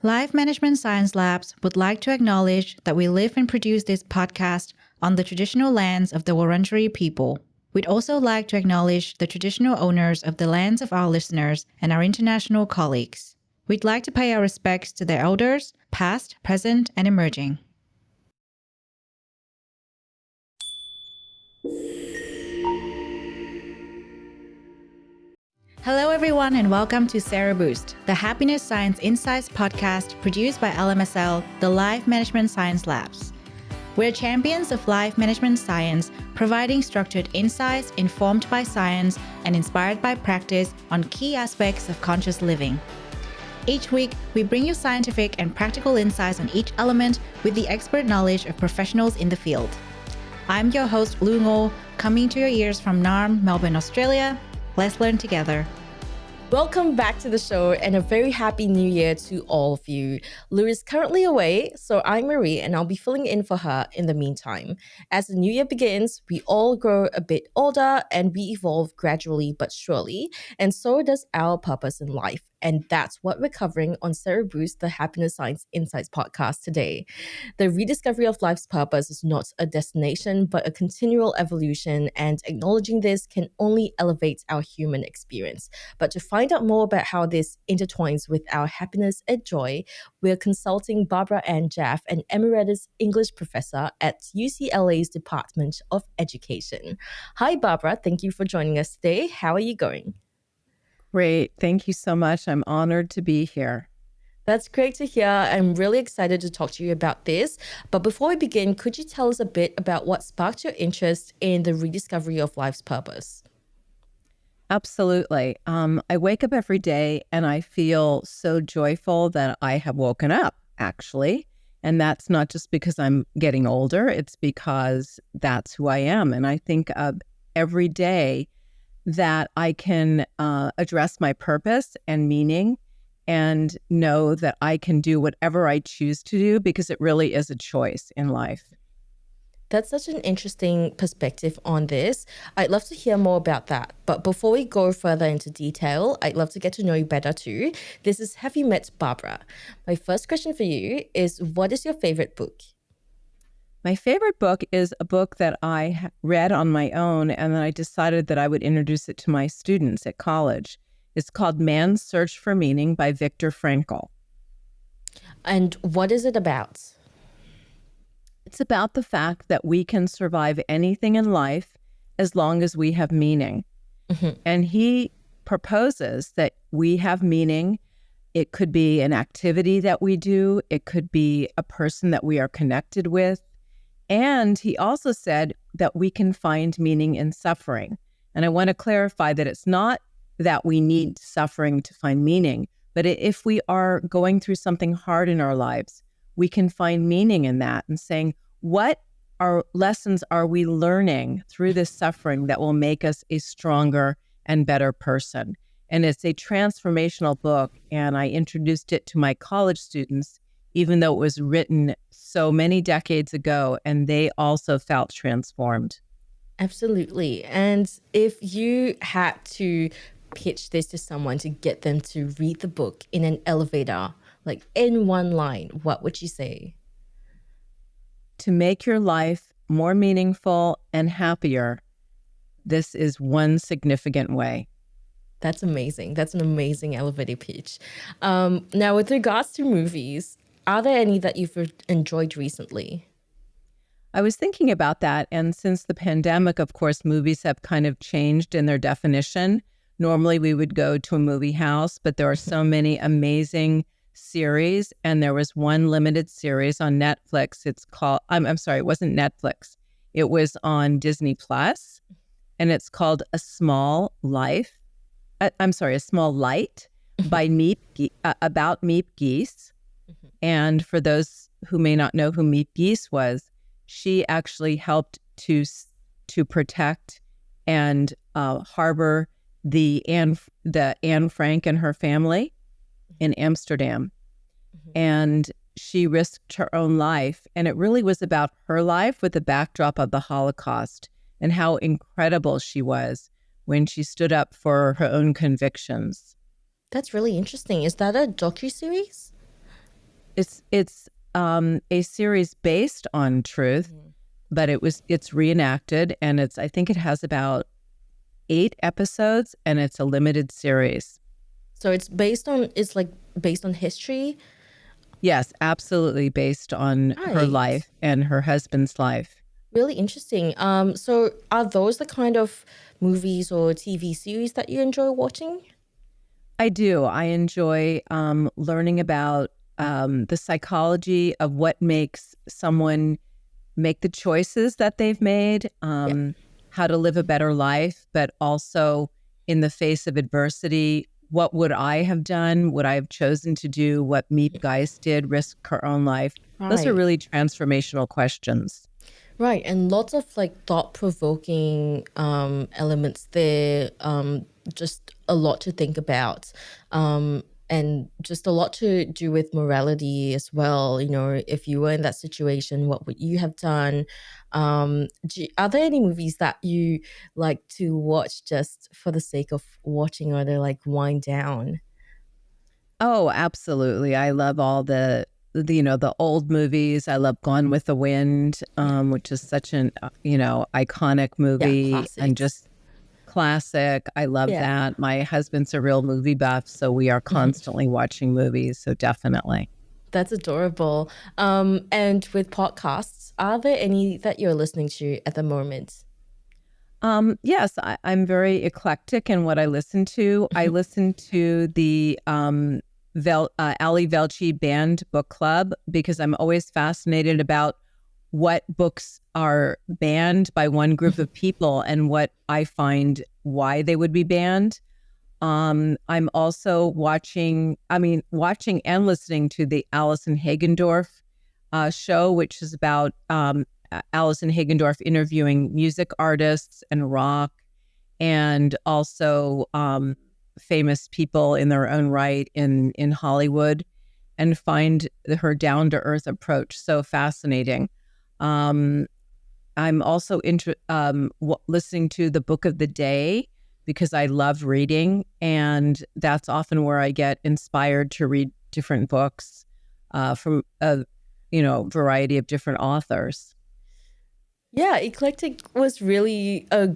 Life Management Science Labs would like to acknowledge that we live and produce this podcast on the traditional lands of the Wurundjeri people. We'd also like to acknowledge the traditional owners of the lands of our listeners and our international colleagues. We'd like to pay our respects to their elders, past, present, and emerging. Hello, everyone, and welcome to Sero Boost, the Happiness Science Insights podcast produced by LMSL, the Life Management Science Labs. We're champions of life management science, providing structured insights informed by science and inspired by practice on key aspects of conscious living. Each week, we bring you scientific and practical insights on each element with the expert knowledge of professionals in the field. I'm your host, Lu Ngo, coming to your ears from Naarm, Melbourne, Australia. Let's learn together. Welcome back to the show and a very happy new year to all of you. Lou is currently away, so I'm Marie and I'll be filling in for her in the meantime. As the new year begins, we all grow a bit older and we evolve gradually but surely, and so does our purpose in life. And that's what we're covering on Sero Boost, the Happiness Science Insights podcast today. The rediscovery of life's purpose is not a destination, but a continual evolution, and acknowledging this can only elevate our human experience. But to find out more about how this intertwines with our happiness and joy, we're consulting Barbara Ann-Jaffe, an emeritus English professor at UCLA's Department of Education. Hi, Barbara. Thank you for joining us today. How are you going? Great. Thank you so much. I'm honored to be here. That's great to hear. I'm really excited to talk to you about this. But before we begin, could you tell us a bit about what sparked your interest in the rediscovery of life's purpose? Absolutely. I wake up every day and I feel so joyful that I have woken up, actually. And that's not just because I'm getting older. It's because that's who I am. And I think of every day that I can address my purpose and meaning and know that I can do whatever I choose to do because it really is a choice in life. That's such an interesting perspective on this. I'd love to hear more about that. But before we go further into detail, I'd love to get to know you better too. This is Have You Met Barbara? My first question for you is, what is your favorite book? My favorite book is a book that I read on my own, and then I decided that I would introduce it to my students at college. It's called Man's Search for Meaning by Viktor Frankl. And what is it about? It's about the fact that we can survive anything in life as long as we have meaning. Mm-hmm. And he proposes that we have meaning. It could be an activity that we do. It could be a person that we are connected with. And he also said that we can find meaning in suffering. And I want to clarify that it's not that we need suffering to find meaning, but if we are going through something hard in our lives, we can find meaning in that and saying, what lessons are we learning through this suffering that will make us a stronger and better person? And it's a transformational book. And I introduced it to my college students, even though it was written so many decades ago, and they also felt transformed. Absolutely. And if you had to pitch this to someone to get them to read the book in an elevator, like in one line, what would you say? To make your life more meaningful and happier, this is one significant way. That's amazing. That's an amazing elevator pitch. Now, with regards to movies, are there any that you've enjoyed recently? I was thinking about that. And since the pandemic, of course, movies have kind of changed in their definition. Normally, we would go to a movie house, but there are so many amazing series. And there was one limited series on Netflix. It's called, I'm sorry, it wasn't Netflix. It was on Disney Plus, and it's called A Small Light by about Meep Geese. Mm-hmm. And for those who may not know who Meep Geese was, she actually helped to protect and harbor the Anne Frank and her family in Amsterdam. Mm-hmm. And she risked her own life. And it really was about her life with the backdrop of the Holocaust and how incredible she was when she stood up for her own convictions. That's really interesting. Is that a docuseries? It's a series based on truth, but it's reenacted, and I think it has about 8 episodes, and it's a limited series. So it's like based on history. Yes, absolutely, based on her Right. life and her husband's life. Really interesting. So are those the kind of movies or TV series that you enjoy watching? I do. I enjoy learning about the psychology of what makes someone make the choices that they've made, how to live a better life, but also in the face of adversity, what would I have done? Would I have chosen to do what Meet Geist did, risk her own life? Those are Right. really transformational questions. Right, and lots of like thought-provoking elements there. Just a lot to think about, and just a lot to do with morality as well. You know, if you were in that situation, what would you have done? Are there any movies that you like to watch just for the sake of watching, or to like wind down? Oh, absolutely. I love all the old movies. I love Gone with the Wind, which is such an, iconic Yeah, movie and classics. just classic. I love Yeah. that. My husband's a real movie buff, so we are constantly watching movies. So definitely. That's adorable. And with podcasts, are there any that you're listening to at the moment? Yes, I'm very eclectic in what I listen to. I listen to the Ali Velci Banned Book Club because I'm always fascinated about what books are banned by one group of people and what I find why they would be banned. I'm also watching and listening to the Alison Hagendorf show, which is about Alison Hagendorf interviewing music artists and rock, and also famous people in their own right in Hollywood, and find her down to earth approach so fascinating. I'm also listening to the Book of the Day because I love reading, and that's often where I get inspired to read different books from a variety of different authors. Yeah, eclectic was really a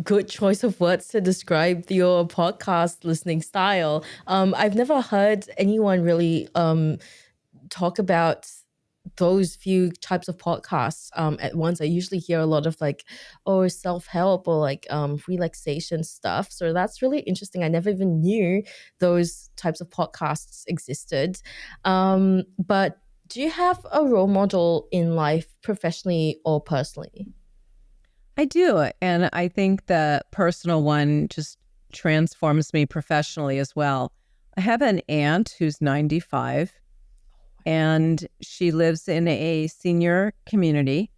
good choice of words to describe your podcast listening style. I've never heard anyone really talk about those few types of podcasts at once. I usually hear a lot of like, oh, self-help or like relaxation stuff. So that's really interesting. I never even knew those types of podcasts existed. But do you have a role model in life, professionally or personally? I do. And I think the personal one just transforms me professionally as well. I have an aunt who's 95, and she lives in a senior community.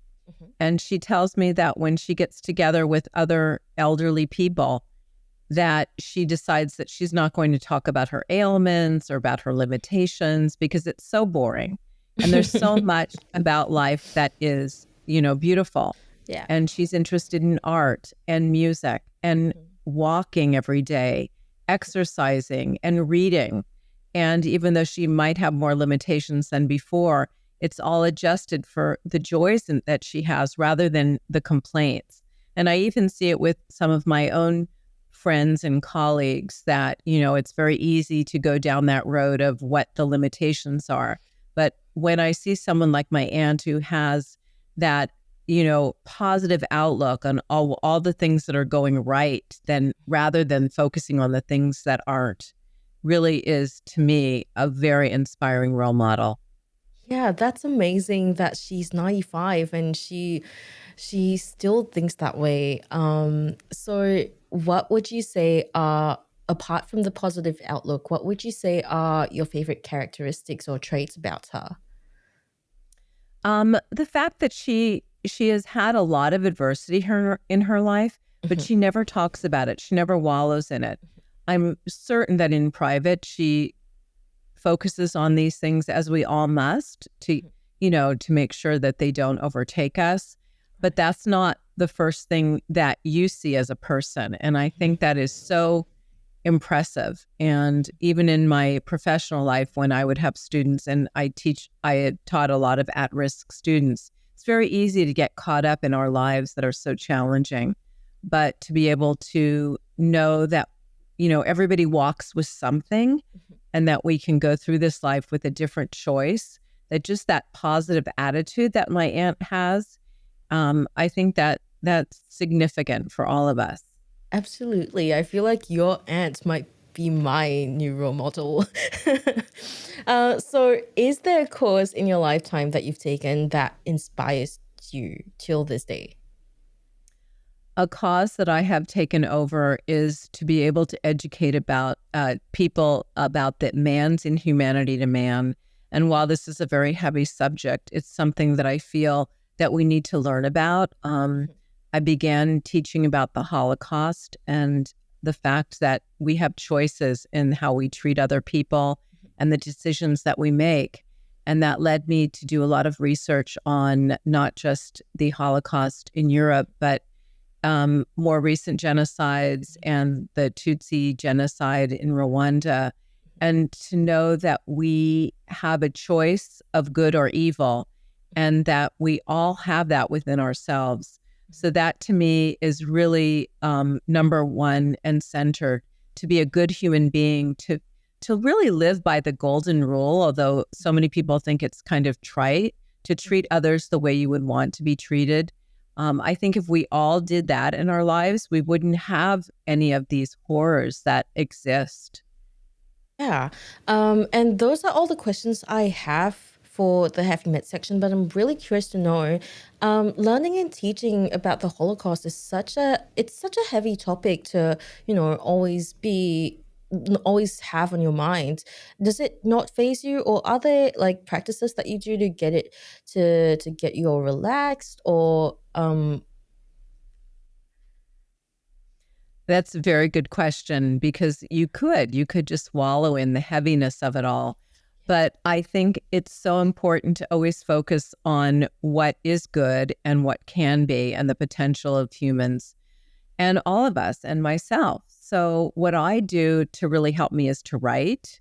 And she tells me that when she gets together with other elderly people, that she decides that she's not going to talk about her ailments or about her limitations because it's so boring. And there's so much about life that is, beautiful. Yeah. And she's interested in art and music and walking every day, exercising and reading. And even though she might have more limitations than before, it's all adjusted for the joys that she has rather than the complaints. And I even see it with some of my own friends and colleagues that, it's very easy to go down that road of what the limitations are. But when I see someone like my aunt who has that, positive outlook on all the things that are going right, then rather than focusing on the things that aren't, really is, to me, a very inspiring role model. Yeah, that's amazing that she's 95 and she still thinks that way. So what would you say are, apart from the positive outlook, what would you say are your favorite characteristics or traits about her? The fact that she has had a lot of adversity in her life, but she never talks about it. She never wallows in it. I'm certain that in private, she focuses on these things, as we all must, to make sure that they don't overtake us. But that's not the first thing that you see as a person. And I think that is so impressive. And even in my professional life, when I would have students and I had taught a lot of at-risk students, it's very easy to get caught up in our lives that are so challenging. But to be able to know that, everybody walks with something and that we can go through this life with a different choice, that just that positive attitude that my aunt has, I think that that's significant for all of us. Absolutely. I feel like your aunt might be my new role model. So is there a course in your lifetime that you've taken that inspires you till this day? A cause that I have taken over is to be able to educate about people about the man's inhumanity to man. And while this is a very heavy subject, it's something that I feel that we need to learn about. I began teaching about the Holocaust and the fact that we have choices in how we treat other people and the decisions that we make. And that led me to do a lot of research on not just the Holocaust in Europe, but more recent genocides and the Tutsi genocide in Rwanda. And to know that we have a choice of good or evil and that we all have that within ourselves. So that to me is really number one and centered, to be a good human being, to really live by the golden rule, although so many people think it's kind of trite, to treat others the way you would want to be treated. I think if we all did that in our lives, we wouldn't have any of these horrors that exist. Yeah. And those are all the questions I have for the Heavy Med section, but I'm really curious to know, learning and teaching about the Holocaust is such a heavy topic to, always have on your mind. Does it not faze you, or are there like practices that you do to get it to get you all relaxed, or That's a very good question, because you could just wallow in the heaviness of it all. But I think it's so important to always focus on what is good and what can be and the potential of humans and all of us and myself. So what I do to really help me is to write.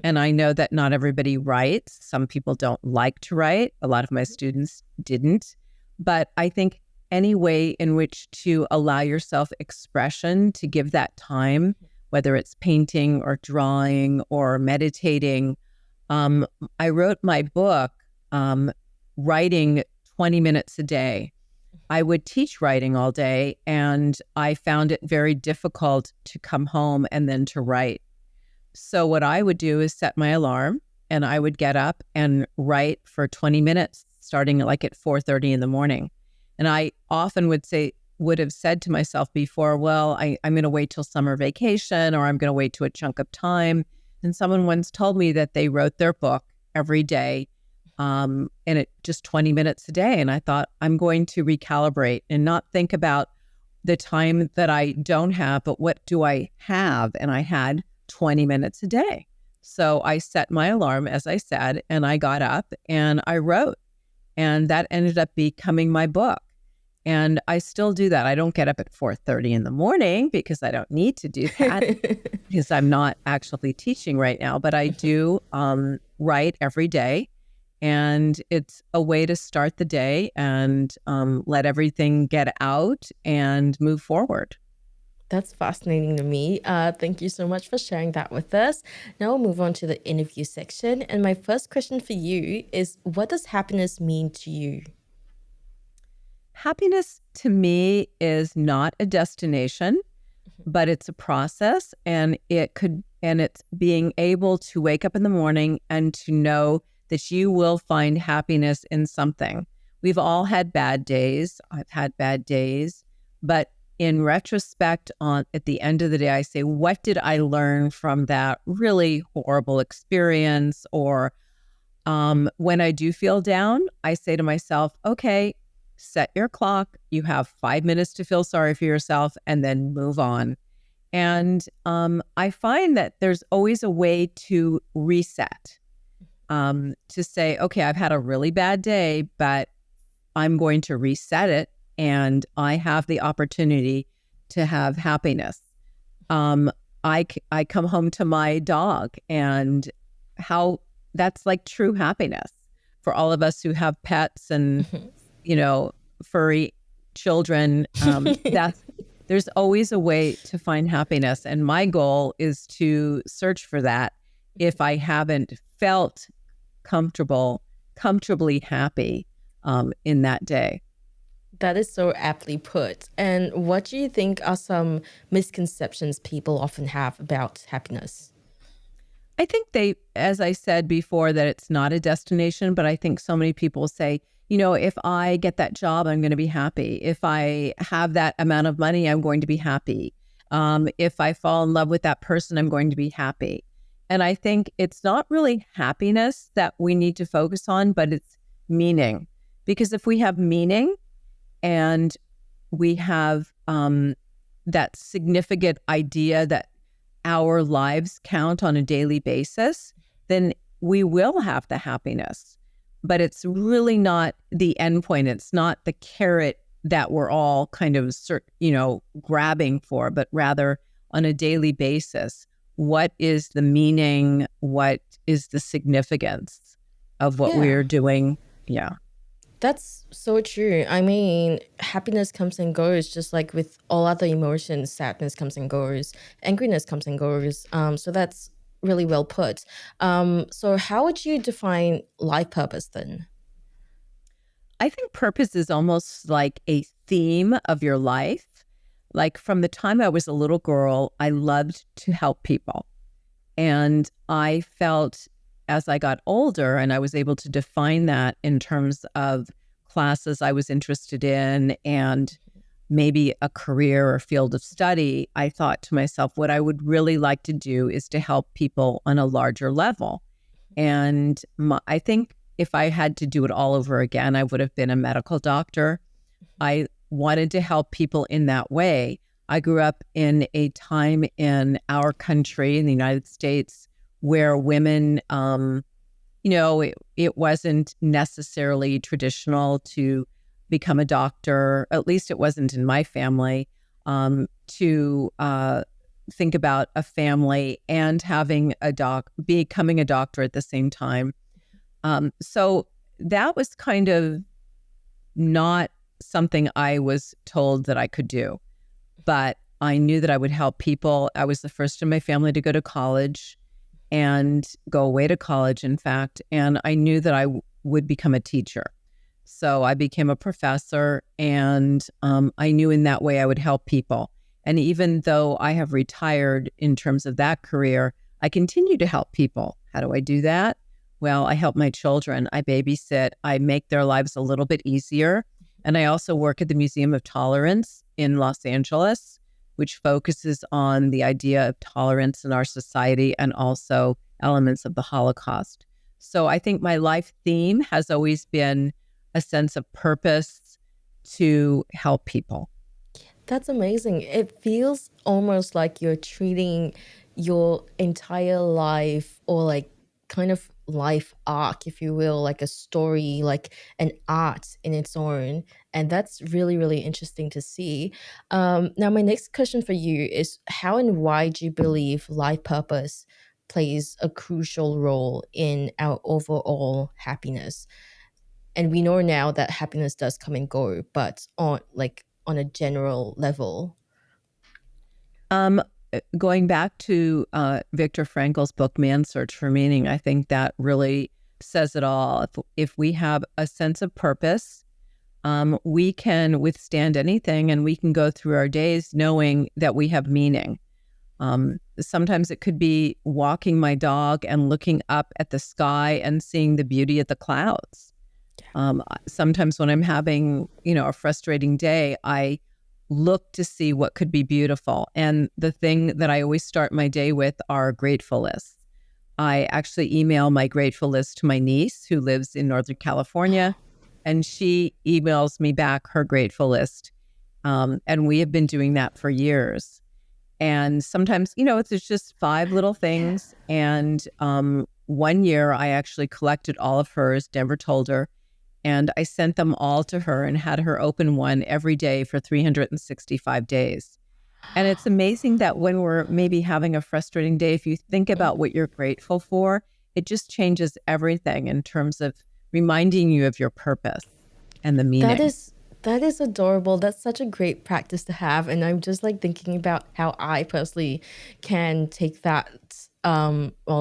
And I know that not everybody writes. Some people don't like to write. A lot of my students didn't. But I think any way in which to allow yourself expression, to give that time, whether it's painting or drawing or meditating. I wrote my book, writing 20 minutes a day. I would teach writing all day, and I found it very difficult to come home and then to write. So what I would do is set my alarm, and I would get up and write for 20 minutes, starting like at 4:30 in the morning. And I often would have said to myself before, well, I'm going to wait till summer vacation, or I'm going to wait to a chunk of time. And someone once told me that they wrote their book every day, and it just 20 minutes a day. And I thought, I'm going to recalibrate and not think about the time that I don't have, but what do I have? And I had 20 minutes a day. So I set my alarm, as I said, and I got up and I wrote. And that ended up becoming my book. And I still do that. I don't get up at 4:30 in the morning because I don't need to do that because I'm not actually teaching right now. But I do write every day. And it's a way to start the day and let everything get out and move forward. That's fascinating to me. Thank you so much for sharing that with us. Now we'll move on to the interview section. And my first question for you is, what does happiness mean to you? Happiness to me is not a destination, but it's a process, and it's being able to wake up in the morning and to know that you will find happiness in something. We've all had bad days. I've had bad days, but in retrospect, at the end of the day, I say, what did I learn from that really horrible experience? Or when I do feel down, I say to myself, okay, set your clock. You have 5 minutes to feel sorry for yourself and then move on. And I find that there's always a way to reset, to say, okay, I've had a really bad day, but I'm going to reset it. And I have the opportunity to have happiness. I come home to my dog, and how that's like true happiness for all of us who have pets and, furry children. There's always a way to find happiness. And my goal is to search for that if I haven't felt comfortably happy in that day. That is so aptly put. And what do you think are some misconceptions people often have about happiness? I think as I said before, that it's not a destination, but I think so many people say, if I get that job, I'm going to be happy. If I have that amount of money, I'm going to be happy. If I fall in love with that person, I'm going to be happy. And I think it's not really happiness that we need to focus on, but it's meaning. Because if we have meaning and we have that significant idea that our lives count on a daily basis, then we will have the happiness. But it's really not the end point. It's not the carrot that we're all kind of, grabbing for, but rather on a daily basis. What is the meaning? What is the significance of what we're doing? Yeah. That's so true. I mean, happiness comes and goes, just like with all other emotions. Sadness comes and goes, angriness comes and goes. So that's really well put. So how would you define life purpose then? I think purpose is almost like a theme of your life. Like from the time I was a little girl, I loved to help people. And I felt as I got older and I was able to define that in terms of classes I was interested in and maybe a career or field of study, I thought to myself, what I would really like to do is to help people on a larger level. And I think if I had to do it all over again, I would have been a medical doctor. I wanted to help people in that way. I grew up in a time in our country, in the United States, where women, it wasn't necessarily traditional to become a doctor. At least it wasn't in my family, to think about a family and having becoming a doctor at the same time. So that was kind of not something I was told that I could do, but I knew that I would help people. I was the first in my family to go to college and go away to college, in fact, and I knew that I would become a teacher. So I became a professor, and I knew in that way I would help people. And even though I have retired in terms of that career, I continue to help people. How do I do that? Well, I help my children. I babysit. I make their lives a little bit easier. And I also work at the Museum of Tolerance in Los Angeles, which focuses on the idea of tolerance in our society and also elements of the Holocaust. So I think my life theme has always been a sense of purpose to help people. That's amazing. It feels almost like you're treating your entire life, or like kind of life arc, if you will, like a story, like an art in its own. And that's really, really interesting to see. Now, my next question for you is, how and why do you believe life purpose plays a crucial role in our overall happiness? And we know now that happiness does come and go, but on a general level. Going back to Viktor Frankl's book, Man's Search for Meaning, I think that really says it all. If we have a sense of purpose, we can withstand anything, and we can go through our days knowing that we have meaning. Sometimes it could be walking my dog and looking up at the sky and seeing the beauty of the clouds. Sometimes when I'm having, a frustrating day, I look to see what could be beautiful. And the thing that I always start my day with are grateful lists. I actually email my grateful list to my niece who lives in Northern California, and she emails me back her grateful list. And we have been doing that for years. And sometimes, it's just 5 little things. And one year I actually collected all of hers, never told her. And I sent them all to her and had her open one every day for 365 days. And it's amazing that when we're maybe having a frustrating day, if you think about what you're grateful for, it just changes everything in terms of reminding you of your purpose and the That meaning. is that is adorable. That's such a great practice to have. And I'm just like thinking about how I personally can take that,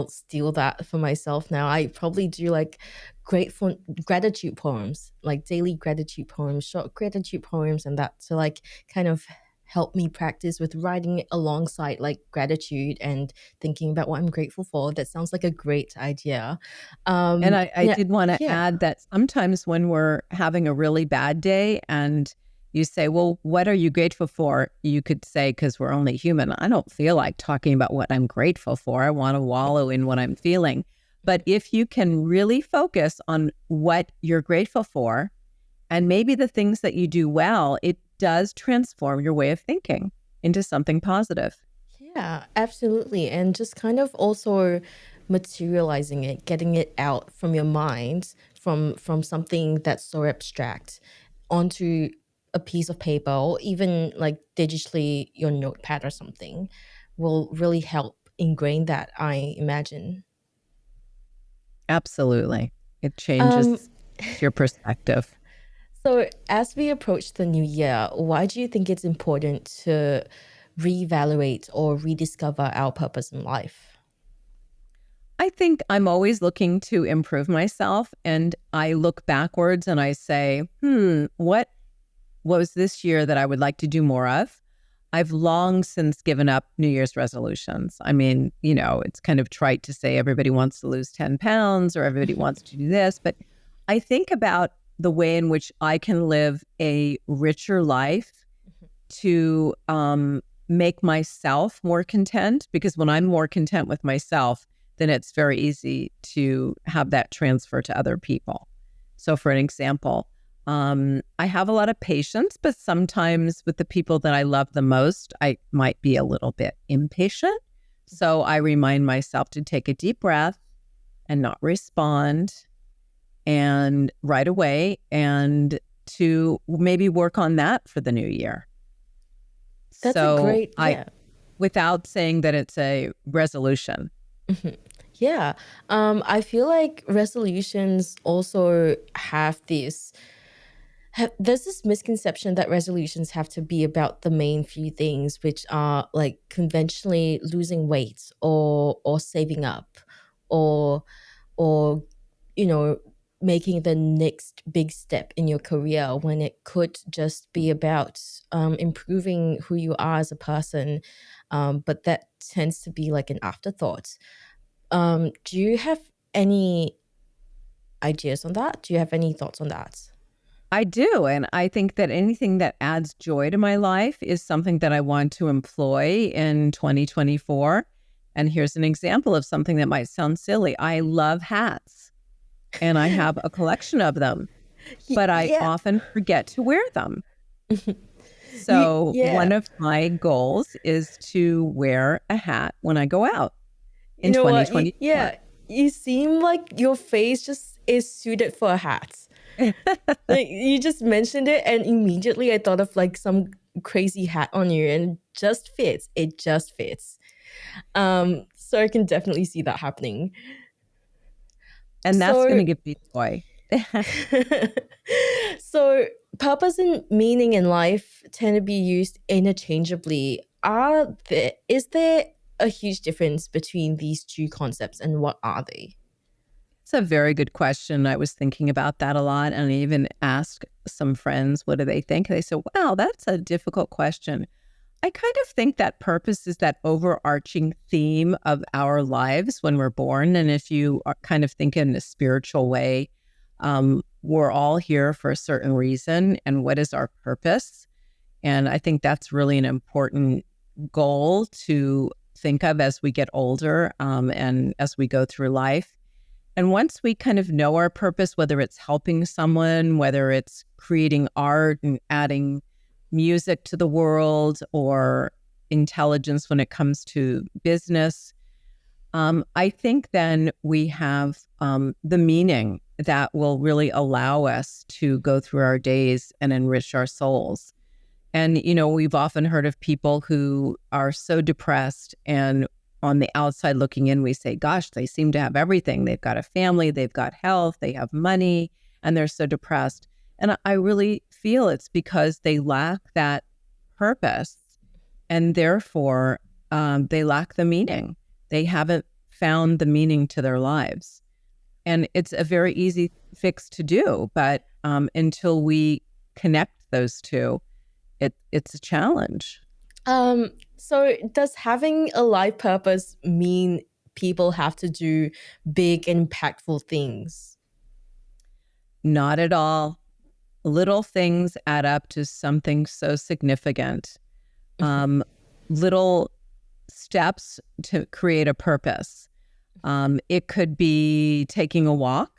steal that for myself now. I probably do like grateful gratitude poems, like daily gratitude poems, short gratitude poems, and that to like kind of help me practice with writing it alongside like gratitude and thinking about what I'm grateful for. That sounds like a great idea. And I Yeah, did want to yeah. add that sometimes when we're having a really bad day and you say, well, what are you grateful for? You could say, because we're only human, I don't feel like talking about what I'm grateful for. I want to wallow in what I'm feeling. But if you can really focus on what you're grateful for and maybe the things that you do well, it does transform your way of thinking into something positive. Yeah, absolutely. And just kind of also materializing it, getting it out from your mind, from something that's so abstract onto a piece of paper or even like digitally your notepad or something will really help ingrain that, I imagine. Absolutely. It Um, changes your perspective. so as we approach the new year, why do you think it's important to reevaluate or rediscover our purpose in life? I think I'm always looking to improve myself, and I look backwards and I say, what was this year that I would like to do more of? I've long since given up New Year's resolutions. I mean, it's kind of trite to say everybody wants to lose 10 pounds or everybody wants to do this, but I think about the way in which I can live a richer life to make myself more content, because when I'm more content with myself, then it's very easy to have that transfer to other people. So for an example, I have a lot of patience, but sometimes with the people that I love the most, I might be a little bit impatient. So I remind myself to take a deep breath and not respond and right away, and to maybe work on that for the new year. That's a So great, yeah. without saying that it's a resolution. Yeah. I feel like resolutions also have there's this misconception that resolutions have to be about the main few things, which are like conventionally losing weight or saving up or or you know making the next big step in your career, when it could just be about improving who you are as a person. But that tends to be like an afterthought. Do you have any ideas on that? Do you have any thoughts on that? I do. And I think that anything that adds joy to my life is something that I want to employ in 2024. And here's an example of something that might sound silly. I love hats and I have a collection of them, but I Yeah. often forget to wear them. So Yeah. one of my goals is to wear a hat when I go out You in know what? 2024. Yeah. You seem like your face just is suited for a hat. Like you just mentioned it, and immediately I thought of like some crazy hat on you, and it just fits. It just fits. So I can definitely see that happening. And that's going So to give me joy. so purpose and meaning in life tend to be used interchangeably. Is there a huge difference between these two concepts, and what are they? It's a very good question. I was thinking about that a lot. And I even asked some friends, what do they think? They said, wow, that's a difficult question. I kind of think that purpose is that overarching theme of our lives when we're born. And if you are kind of think in a spiritual way, we're all here for a certain reason. And what is our purpose? And I think that's really an important goal to think of as we get older, and as we go through life. And once we kind of know our purpose, whether it's helping someone, whether it's creating art and adding music to the world, or intelligence when it comes to business, I think then we have the meaning that will really allow us to go through our days and enrich our souls. And, we've often heard of people who are so depressed, and on the outside looking in, we say, gosh, they seem to have everything. They've got a family, they've got health, they have money, and they're so depressed. And I really feel it's because they lack that purpose, and therefore they lack the meaning. They haven't found the meaning to their lives. And it's a very easy fix to do, but until we connect those two, it's a challenge. So does having a life purpose mean people have to do big, impactful things? Not at all. Little things add up to something so significant. Little steps to create a purpose. It could be taking a walk,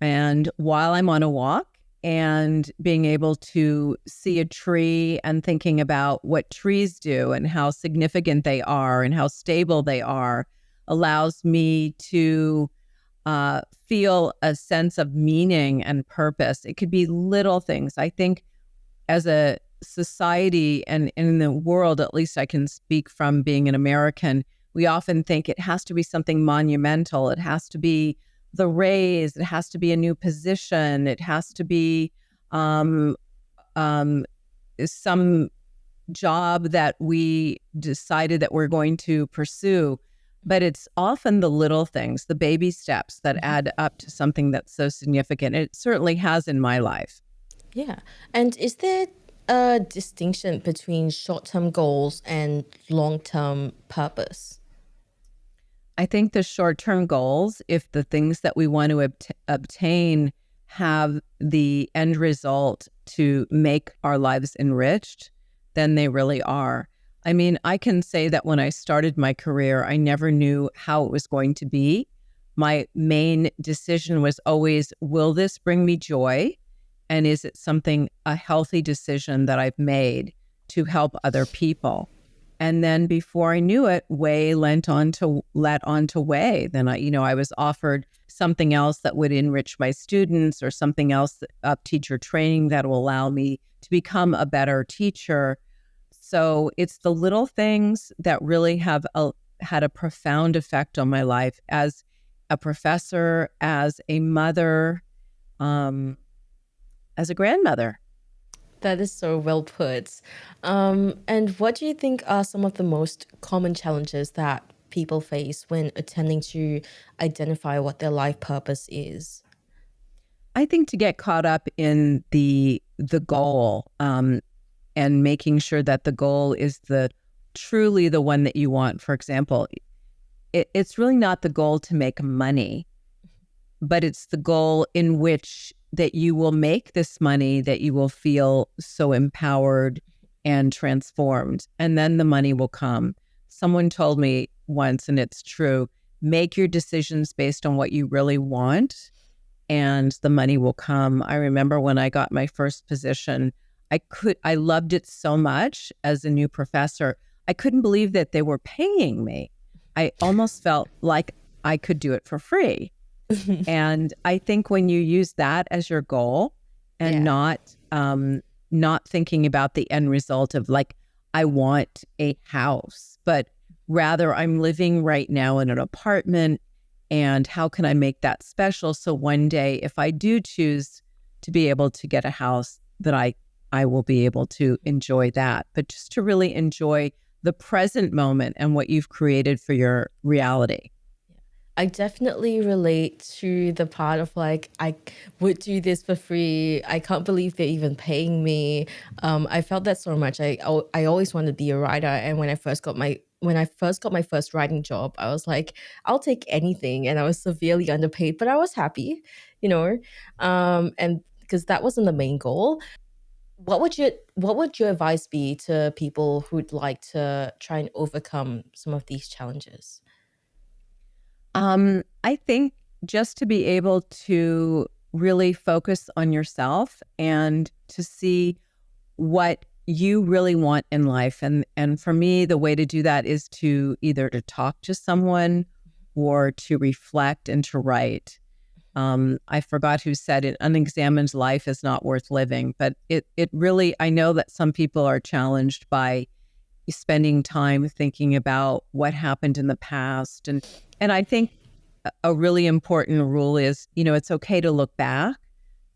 and while I'm on a walk and being able to see a tree and thinking about what trees do and how significant they are and how stable they are allows me to feel a sense of meaning and purpose. It could be little things. I think as a society and in the world, at least I can speak from being an American, we often think it has to be something monumental. It has to be the raise. It has to be a new position. It has to be some job that we decided that we're going to pursue. But it's often the little things, the baby steps that add up to something that's so significant. It certainly has in my life. Yeah. And is there a distinction between short-term goals and long-term purpose? I think the short-term goals, if the things that we want to obtain have the end result to make our lives enriched, then they really are. I mean, I can say that when I started my career, I never knew how it was going to be. My main decision was always, will this bring me joy? And is it a healthy decision that I've made to help other people? And then before I knew it, way led on to way. Then I was offered something else that would enrich my students, or something else, teacher training that will allow me to become a better teacher. So it's the little things that really have had a profound effect on my life as a professor, as a mother, as a grandmother. That is so well put. And what do you think are some of the most common challenges that people face when attempting to identify what their life purpose is? I think to get caught up in the goal, and making sure that the goal is truly the one that you want. For example, it's really not the goal to make money, but it's the goal in which that you will make this money, that you will feel so empowered and transformed, and then the money will come. Someone told me once, and it's true, make your decisions based on what you really want, and the money will come. I remember when I got my first position, I loved it so much as a new professor. I couldn't believe that they were paying me. I almost felt like I could do it for free. And I think when you use that as your goal and not thinking about the end result of like, I want a house, but rather I'm living right now in an apartment, and how can I make that special? So one day, if I do choose to be able to get a house, that I will be able to enjoy that, but just to really enjoy the present moment and what you've created for your reality. I definitely relate to the part of like, I would do this for free. I can't believe they're even paying me. I felt that so much. I always wanted to be a writer. And when I first got my first writing job, I was like, I'll take anything. And I was severely underpaid, but I was happy, and because that wasn't the main goal. What would your advice be to people who'd like to try and overcome some of these challenges? I think just to be able to really focus on yourself and to see what you really want in life. And for me, the way to do that is to either to talk to someone or to reflect and to write. I forgot who said it, unexamined life is not worth living. But it really, I know that some people are challenged by spending time thinking about what happened in the past. And I think a really important rule is, it's okay to look back,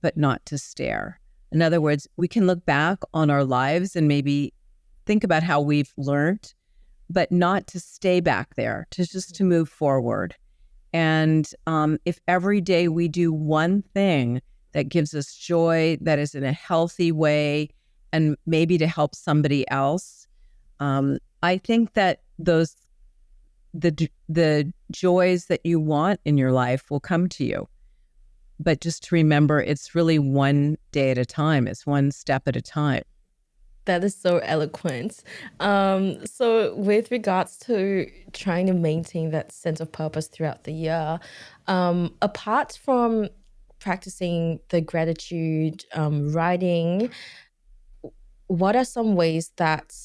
but not to stare. In other words, we can look back on our lives and maybe think about how we've learned, but not to stay back there, to move forward. And if every day we do one thing that gives us joy, that is in a healthy way, and maybe to help somebody else, I think that the joys that you want in your life will come to you. But just to remember, it's really one day at a time. It's one step at a time. That is so eloquent. So with regards to trying to maintain that sense of purpose throughout the year, apart from practicing the gratitude, writing, what are some ways that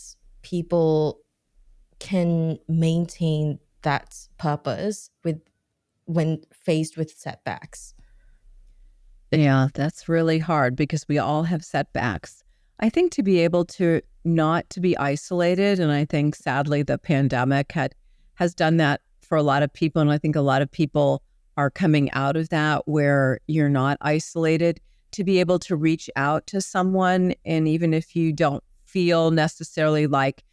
people can maintain that purpose when faced with setbacks? Yeah, that's really hard because we all have setbacks. I think to be able to not to be isolated, and I think sadly the pandemic has done that for a lot of people, and I think a lot of people are coming out of that where you're not isolated, to be able to reach out to someone, and even if you don't feel necessarily like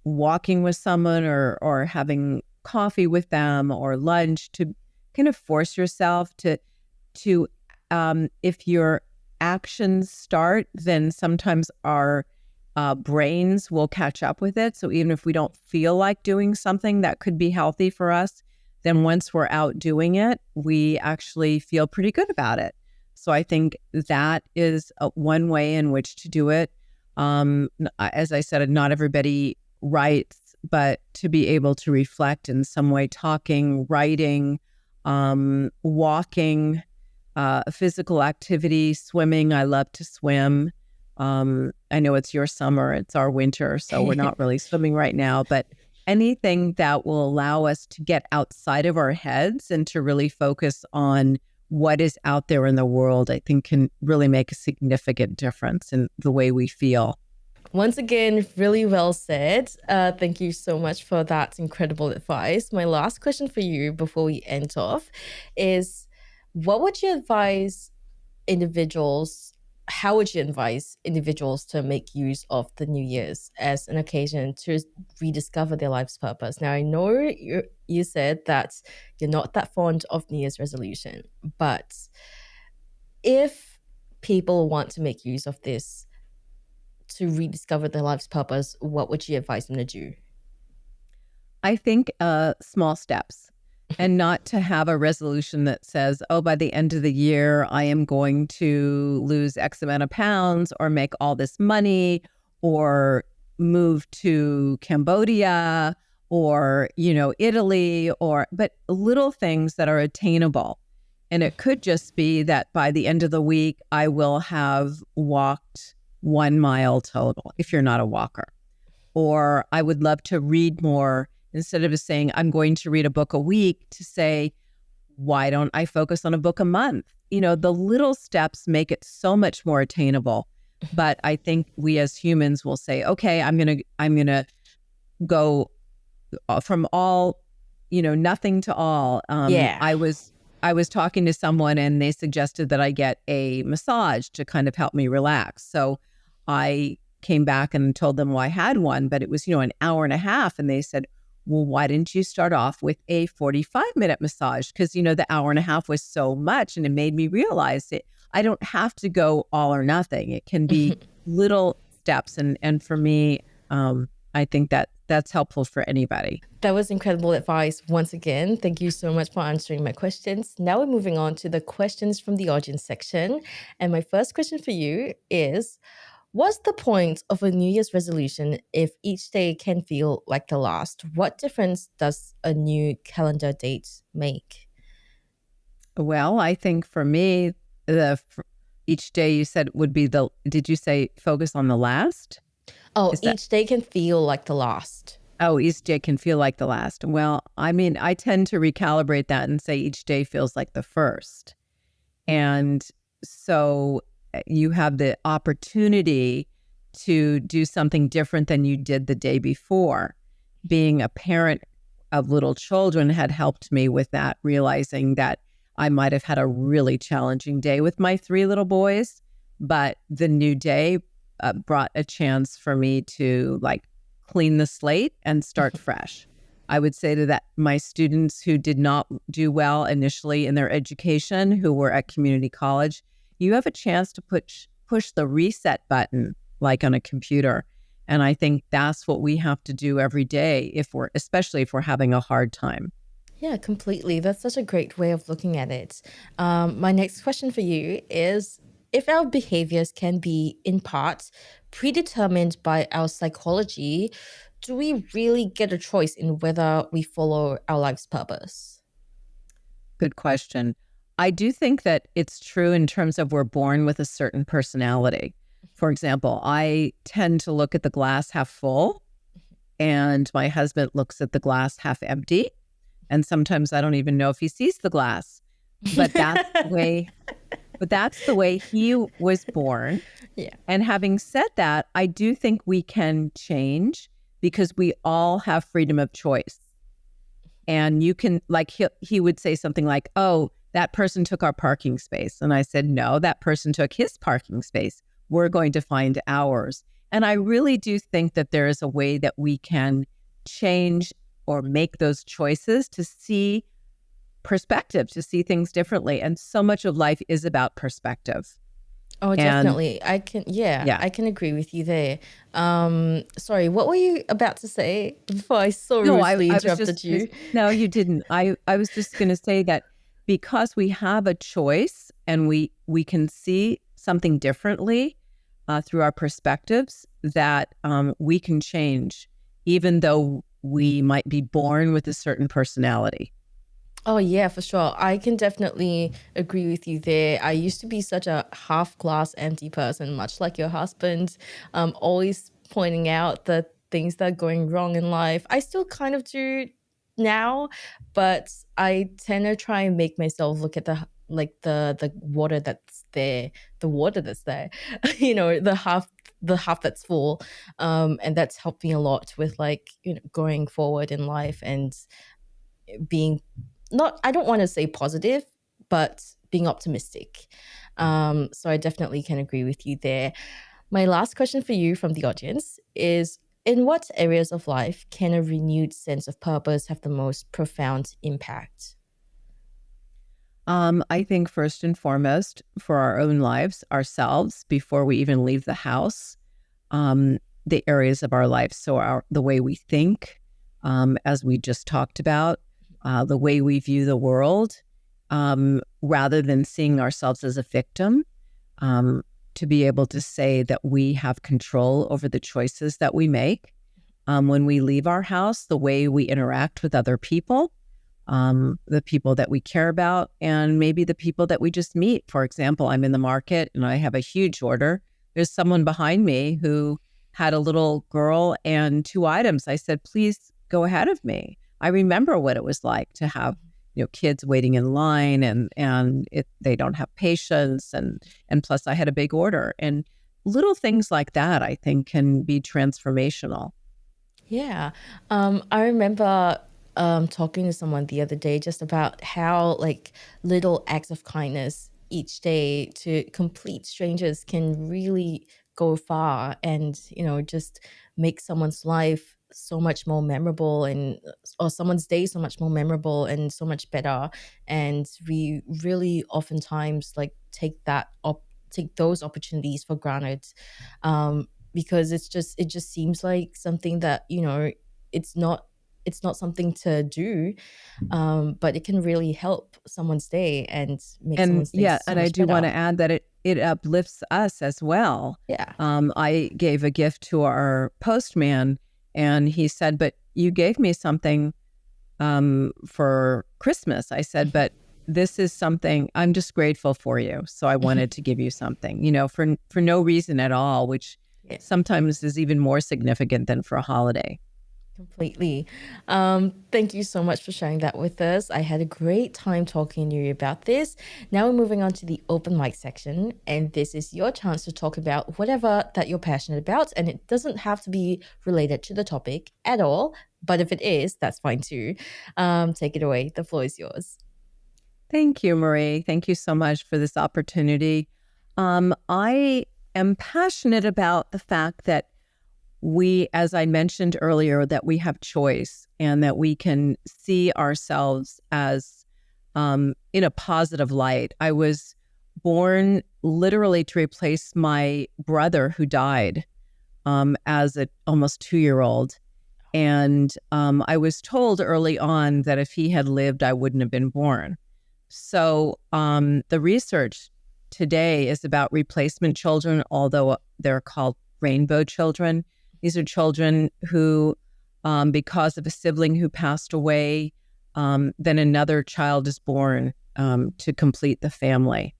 walking with someone or having coffee with them or lunch, to kind of force yourself to if your actions start, then sometimes our brains will catch up with it. So even if we don't feel like doing something that could be healthy for us, then once we're out doing it, we actually feel pretty good about it. So I think that is one way in which to do it. As I said, not everybody writes, but to be able to reflect in some way, talking, writing, walking, physical activity, swimming. I love to swim. I know it's your summer, it's our winter, so we're not really swimming right now, but anything that will allow us to get outside of our heads and to really focus on what is out there in the world, I think can really make a significant difference in the way we feel. Once again, really well said. Thank you so much for that incredible advice. My last question for you before we end off is, what would you advise individuals, how would you advise individuals to make use of the New Year's as an occasion to rediscover their life's purpose? Now, I know you said that you're not that fond of New Year's resolution, but if people want to make use of this to rediscover their life's purpose, what would you advise them to do? I think small steps, and not to have a resolution that says, oh, by the end of the year, I am going to lose X amount of pounds or make all this money or move to Cambodia or, Italy, but little things that are attainable. And it could just be that by the end of the week, I will have walked 1 mile total, if you're not a walker. Or I would love to read more. Instead of saying, I'm going to read a book a week, to say, why don't I focus on a book a month? The little steps make it so much more attainable. But I think we as humans will say, okay, I'm gonna go from all, nothing to all. I was talking to someone and they suggested that I get a massage to kind of help me relax. So I came back and told them, well, I had one, but it was, an hour and a half. And they said, well, why didn't you start off with a 45-minute massage? Because, the hour and a half was so much, and it made me realize it. I don't have to go all or nothing. It can be little steps. And for me, I think that's helpful for anybody. That was incredible advice. Once again, thank you so much for answering my questions. Now we're moving on to the questions from the audience section. And my first question for you is, what's the point of a New Year's resolution if each day can feel like the last? What difference does a new calendar date make? Well, I think for me, each day you said would be did you say focus on the last? Oh, each day can feel like the last. Oh, each day can feel like the last. Well, I tend to recalibrate that and say each day feels like the first. And so you have the opportunity to do something different than you did the day before. Being a parent of little children had helped me with that, realizing that I might have had a really challenging day with my 3 little boys, but the new day brought a chance for me to like clean the slate and start fresh. I would say to that my students who did not do well initially in their education, who were at community college, you have a chance to push the reset button like on a computer. And I think that's what we have to do every day especially if we're having a hard time. Yeah, completely. That's such a great way of looking at it. My next question for you is, if our behaviors can be in part predetermined by our psychology, do we really get a choice in whether we follow our life's purpose? Good question. I do think that it's true in terms of we're born with a certain personality. For example, I tend to look at the glass half full, and my husband looks at the glass half empty. And sometimes I don't even know if he sees the glass. But that's the way he was born. Yeah. And having said that, I do think we can change because we all have freedom of choice. And you can, like, he would say something like, oh, that person took our parking space. And I said, no, that person took his parking space. We're going to find ours. And I really do think that there is a way that we can change or make those choices to see perspective, to see things differently. And so much of life is about perspective. Oh, definitely. I can agree with you there. Sorry, what were you about to say before I so rudely interrupted you? No, you didn't. I was just going to say that because we have a choice and we can see something differently through our perspectives, that we can change, even though we might be born with a certain personality. Oh, yeah, for sure. I can definitely agree with you there. I used to be such a half glass empty person, much like your husband, always pointing out the things that are going wrong in life. I still kind of do now, but I tend to try and make myself look at the water that's there, the half that's full. And that's helped me a lot with going forward in life and being I don't want to say positive, but being optimistic. So I definitely can agree with you there. My last question for you from the audience is, in what areas of life can a renewed sense of purpose have the most profound impact? I think first and foremost for our own lives, ourselves, before we even leave the house, the areas of our life. So the way we think, as we just talked about, the way we view the world, rather than seeing ourselves as a victim, to be able to say that we have control over the choices that we make. When we leave our house, the way we interact with other people, the people that we care about, and maybe the people that we just meet. For example, I'm in the market and I have a huge order. There's someone behind me who had a little girl and 2 items. I said, please go ahead of me. I remember what it was like to have, kids waiting in line and they don't have patience. And plus I had a big order, and little things like that, I think, can be transformational. Yeah. I remember talking to someone the other day just about how little acts of kindness each day to complete strangers can really go far and, just make someone's life so much more memorable or someone's day so much more memorable and so much better. And we really oftentimes take those opportunities for granted, because it just seems like something that, it's not something to do, but it can really help someone's day and make someone's day so and I much do better. want to add that it uplifts us as well. Yeah. I gave a gift to our postman, and he said, but you gave me something for Christmas. I said, but this is something, I'm just grateful for you. So I wanted to give you something, for no reason at all, which sometimes is even more significant than for a holiday. Completely. Thank you so much for sharing that with us. I had a great time talking to you about this. Now we're moving on to the open mic section, and this is your chance to talk about whatever that you're passionate about, and it doesn't have to be related to the topic at all, but if it is, that's fine too. Take it away. The floor is yours. Thank you, Marie. Thank you so much for this opportunity. I am passionate about the fact that we, as I mentioned earlier, that we have choice and that we can see ourselves as in a positive light. I was born literally to replace my brother who died as an almost 2-year-old. And I was told early on that if he had lived, I wouldn't have been born. So the research today is about replacement children, although they're called rainbow children. These are children who, because of a sibling who passed away, then another child is born to complete the family.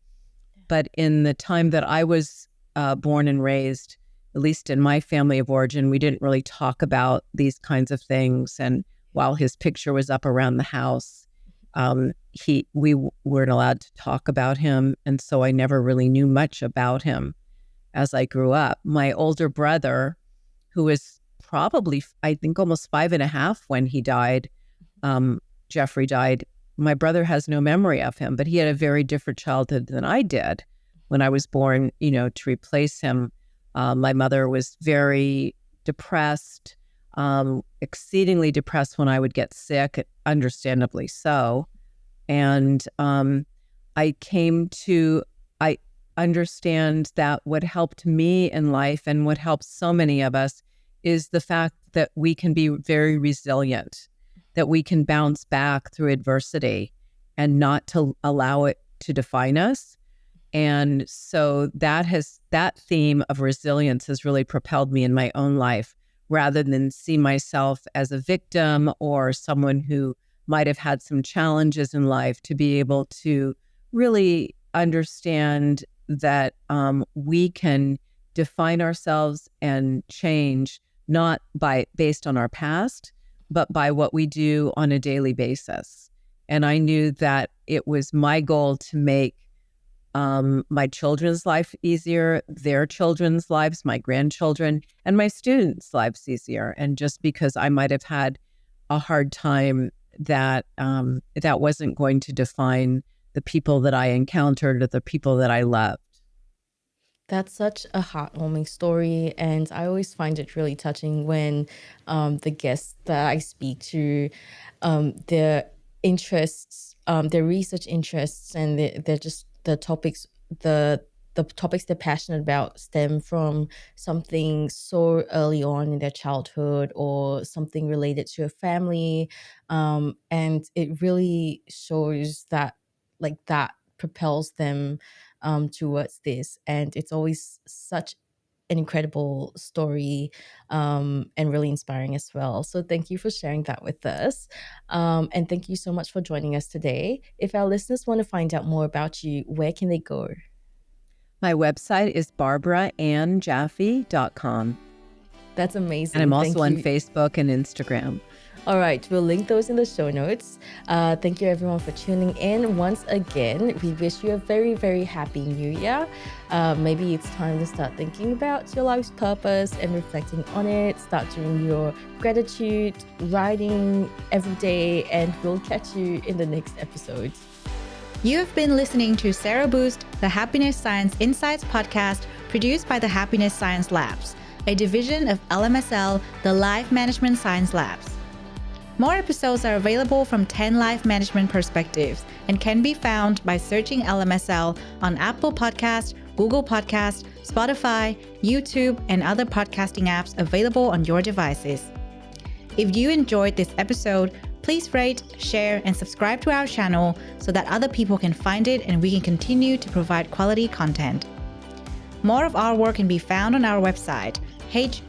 But in the time that I was born and raised, at least in my family of origin, we didn't really talk about these kinds of things. And while his picture was up around the house, we weren't allowed to talk about him. And so I never really knew much about him as I grew up. My older brother, who was probably, I think, almost 5.5 when he died, Jeffrey died. My brother has no memory of him, but he had a very different childhood than I did when I was born, to replace him. My mother was very depressed, exceedingly depressed when I would get sick, understandably so. And I understand that what helped me in life and what helps so many of us is the fact that we can be very resilient, that we can bounce back through adversity and not to allow it to define us. And so that theme of resilience has really propelled me in my own life, rather than see myself as a victim or someone who might have had some challenges in life, to be able to really understand that we can define ourselves and change not based on our past, but by what we do on a daily basis. And I knew that it was my goal to make my children's life easier, their children's lives, my grandchildren, and my students' lives easier. And just because I might have had a hard time, that wasn't going to define the people that I encountered or the people that I loved. That's such a heartwarming story, and I always find it really touching when the guests that I speak to, their interests, their research interests, and they're just the topics they're passionate about stem from something so early on in their childhood or something related to a family, and it really shows that that propels them towards this. And it's always such an incredible story, and really inspiring as well. So thank you for sharing that with us. And thank you so much for joining us today. If our listeners want to find out more about you, where can they go? My website is barbaraann-jaffe.com. That's amazing. And I'm also on Facebook and Instagram. All right, we'll link those in the show notes. Thank you everyone for tuning in. Once again, we wish you a very, very happy new year. Maybe it's time to start thinking about your life's purpose and reflecting on it. Start doing your gratitude, writing every day, and we'll catch you in the next episode. You have been listening to Sero Boost, the Happiness Science Insights podcast produced by the Happiness Science Labs, a division of LMSL, the Life Management Science Labs. More episodes are available from 10 life management perspectives and can be found by searching LMSL on Apple Podcasts, Google Podcasts, Spotify, YouTube, and other podcasting apps available on your devices. If you enjoyed this episode, please rate, share, and subscribe to our channel so that other people can find it and we can continue to provide quality content. More of our work can be found on our website, ha.lmsl.net,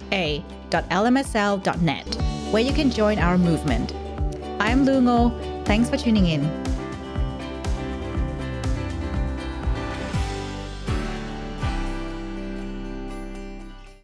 where you can join our movement. I'm Lu Ngo. Thanks for tuning in.